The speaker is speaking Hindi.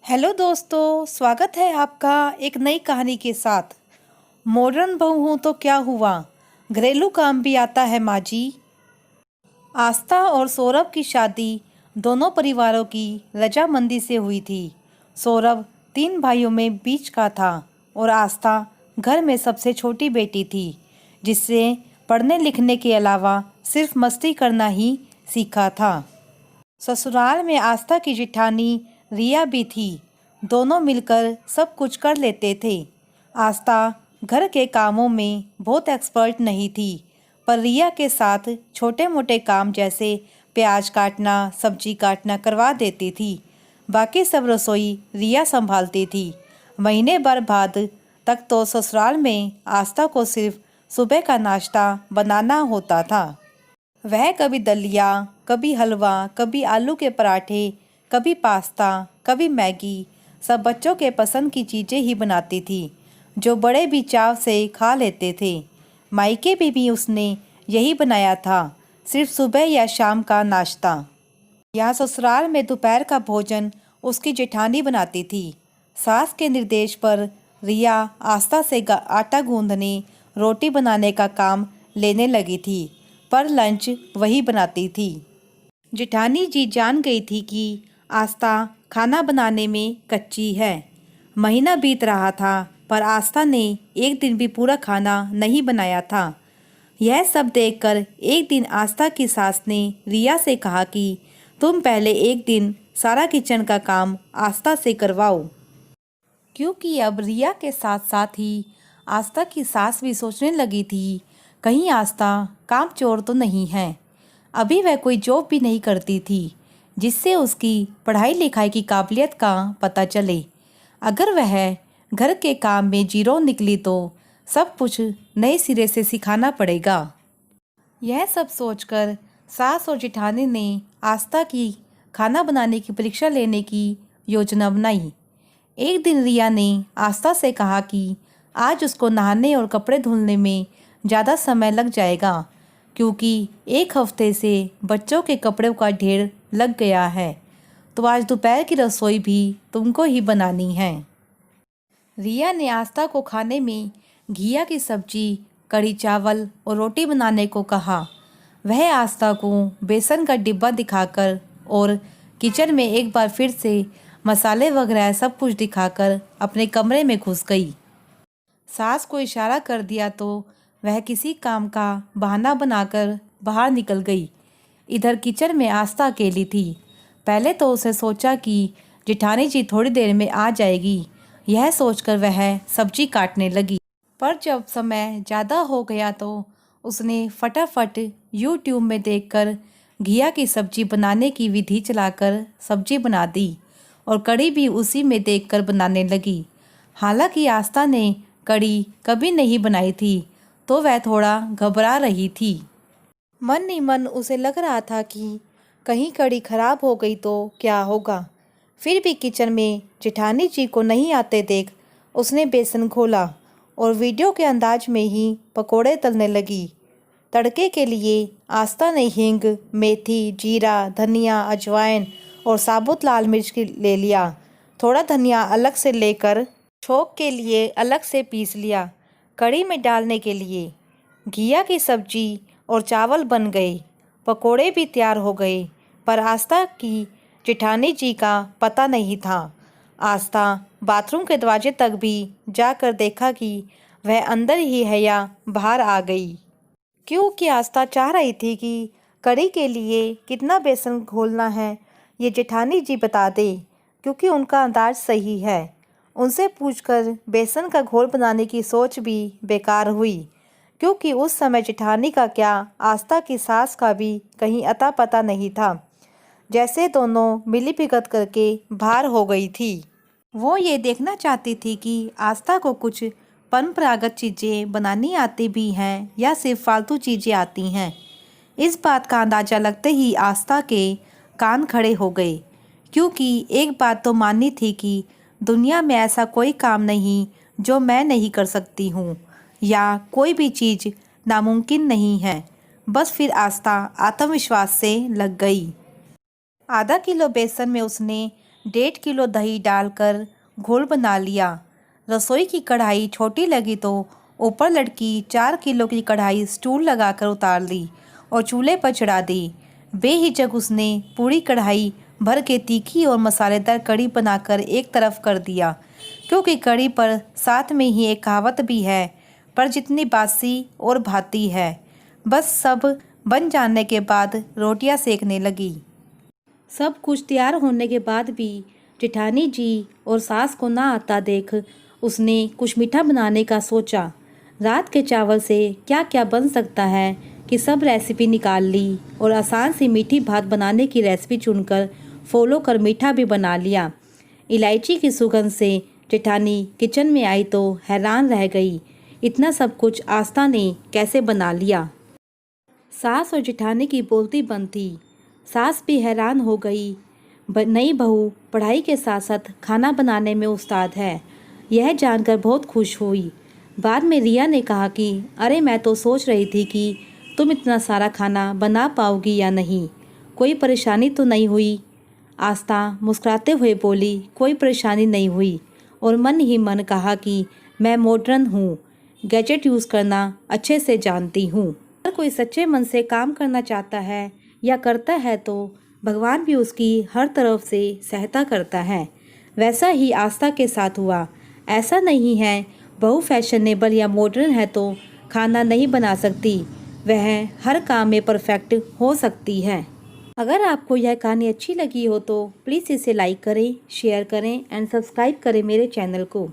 हेलो दोस्तों, स्वागत है आपका एक नई कहानी के साथ। मॉडर्न बहू हूँ तो क्या हुआ, घरेलू काम भी आता है माँ जी। आस्था और सौरभ की शादी दोनों परिवारों की रजामंदी से हुई थी। सौरभ 3 भाइयों में बीच का था और आस्था घर में सबसे छोटी बेटी थी, जिससे पढ़ने लिखने के अलावा सिर्फ मस्ती करना ही सीखा था। ससुराल में आस्था की जिठानी रिया भी थी। दोनों मिलकर सब कुछ कर लेते थे। आस्था घर के कामों में बहुत एक्सपर्ट नहीं थी, पर रिया के साथ छोटे मोटे काम जैसे प्याज काटना, सब्जी काटना करवा देती थी। बाकी सब रसोई रिया संभालती थी। महीने भर बाद तक तो ससुराल में आस्था को सिर्फ सुबह का नाश्ता बनाना होता था। वह कभी दलिया, कभी हलवा, कभी आलू के पराठे, कभी पास्ता, कभी मैगी, सब बच्चों के पसंद की चीज़ें ही बनाती थी, जो बड़े भी चाव से खा लेते थे। मायके में भी उसने यही बनाया था, सिर्फ सुबह या शाम का नाश्ता। यहाँ ससुराल में दोपहर का भोजन उसकी जेठानी बनाती थी। सास के निर्देश पर रिया आस्था से आटा गूंदने, रोटी बनाने का काम लेने लगी थी, पर लंच वही बनाती थी। जेठानी जी जान गई थी कि आस्था खाना बनाने में कच्ची है। महीना बीत रहा था, पर आस्था ने एक दिन भी पूरा खाना नहीं बनाया था। यह सब देखकर एक दिन आस्था की सास ने रिया से कहा कि तुम पहले एक दिन सारा किचन का काम आस्था से करवाओ। क्योंकि अब रिया के साथ साथ ही आस्था की सास भी सोचने लगी थी, कहीं आस्था काम चोर तो नहीं है। अभी वह कोई जॉब भी नहीं करती थी, जिससे उसकी पढ़ाई लिखाई की काबिलियत का पता चले। अगर वह घर के काम में जीरो निकली तो सब कुछ नए सिरे से सिखाना पड़ेगा। यह सब सोचकर सास और जेठानी ने आस्था की खाना बनाने की परीक्षा लेने की योजना बनाई। एक दिन रिया ने आस्था से कहा कि आज उसको नहाने और कपड़े धुलने में ज़्यादा समय लग जाएगा, क्योंकि एक हफ्ते से बच्चों के कपड़ों का ढेर लग गया है, तो आज दोपहर की रसोई भी तुमको ही बनानी है। रिया ने आस्था को खाने में घिया की सब्जी, कढ़ी चावल और रोटी बनाने को कहा। वह आस्था को बेसन का डिब्बा दिखाकर और किचन में एक बार फिर से मसाले वगैरह सब कुछ दिखाकर अपने कमरे में घुस गई। सास को इशारा कर दिया तो वह किसी काम का बहाना बनाकर बाहर निकल गई। इधर किचन में आस्था अकेली थी। पहले तो उसे सोचा कि जेठानी जी थोड़ी देर में आ जाएगी, यह सोचकर वह सब्जी काटने लगी। पर जब समय ज़्यादा हो गया तो उसने फटाफट यूट्यूब में देखकर घिया की सब्जी बनाने की विधि चलाकर सब्जी बना दी और कढ़ी भी उसी में देखकर बनाने लगी। हालांकि आस्था ने कढ़ी कभी नहीं बनाई थी, तो वह थोड़ा घबरा रही थी। मन ही मन उसे लग रहा था कि कहीं कढ़ी खराब हो गई तो क्या होगा। फिर भी किचन में जेठानी जी को नहीं आते देख उसने बेसन घोला और वीडियो के अंदाज में ही पकोड़े तलने लगी। तड़के के लिए आस्था ने हींग, मेथी, जीरा, धनिया, अजवाइन और साबुत लाल मिर्च ले लिया। थोड़ा धनिया अलग से लेकर छोंक के लिए अलग से पीस लिया। कढ़ी में डालने के लिए घिया की सब्जी और चावल बन गए। पकोड़े भी तैयार हो गए, पर आस्था की जेठानी जी का पता नहीं था। आस्था बाथरूम के दरवाजे तक भी जाकर देखा कि वह अंदर ही है या बाहर आ गई, क्योंकि आस्था चाह रही थी कि कढ़ी के लिए कितना बेसन घोलना है ये जेठानी जी बता दे, क्योंकि उनका अंदाज सही है। उनसे पूछकर बेसन का घोल बनाने की सोच भी बेकार हुई, क्योंकि उस समय जेठानी का क्या आस्था की सास का भी कहीं अता पता नहीं था। जैसे दोनों मिली भगत करके बाहर हो गई थी। वो ये देखना चाहती थी कि आस्था को कुछ परंपरागत चीज़ें बनानी आती भी हैं या सिर्फ फालतू चीज़ें आती हैं। इस बात का अंदाज़ा लगते ही आस्था के कान खड़े हो गए, क्योंकि एक बात तो माननी थी कि दुनिया में ऐसा कोई काम नहीं जो मैं नहीं कर सकती हूँ, या कोई भी चीज़ नामुमकिन नहीं है। बस फिर आस्था आत्मविश्वास से लग गई। आधा किलो बेसन में उसने 1.5 किलो दही डालकर घोल बना लिया। रसोई की कढ़ाई छोटी लगी तो ऊपर लटकी 4 किलो की कढ़ाई स्टूल लगाकर उतार ली और चूल्हे पर चढ़ा दी। बेहिचक उसने पूरी कढ़ाई भर के तीखी और मसालेदार कढ़ी बनाकर एक तरफ कर दिया, क्योंकि कढ़ी पर साथ में ही एक कहावत भी है, पर जितनी बासी और भाती है। बस सब बन जाने के बाद रोटियां सेकने लगी। सब कुछ तैयार होने के बाद भी जेठानी जी और सास को ना आता देख उसने कुछ मीठा बनाने का सोचा। रात के चावल से क्या क्या बन सकता है कि सब रेसिपी निकाल ली और आसान सी मीठी भात बनाने की रेसिपी चुनकर फॉलो कर मीठा भी बना लिया। इलायची की सुगंध से जेठानी किचन में आई तो हैरान रह गई, इतना सब कुछ आस्था ने कैसे बना लिया। सास और जेठानी की बोलती बंद थी। सास भी हैरान हो गई। नई बहू पढ़ाई के साथ साथ खाना बनाने में उस्ताद है, यह जानकर बहुत खुश हुई। बाद में रिया ने कहा कि अरे मैं तो सोच रही थी कि तुम इतना सारा खाना बना पाओगी या नहीं, कोई परेशानी तो नहीं हुई। आस्था मुस्कुराते हुए बोली, कोई परेशानी नहीं हुई, और मन ही मन कहा कि मैं मॉडर्न हूँ, गैजेट यूज़ करना अच्छे से जानती हूँ। अगर कोई सच्चे मन से काम करना चाहता है या करता है तो भगवान भी उसकी हर तरफ से सहायता करता है। वैसा ही आस्था के साथ हुआ। ऐसा नहीं है बहू फैशनेबल या मॉडर्न है तो खाना नहीं बना सकती, वह हर काम में परफेक्ट हो सकती है। अगर आपको यह कहानी अच्छी लगी हो तो प्लीज़ इसे लाइक करें, शेयर करें एंड सब्सक्राइब करें मेरे चैनल को।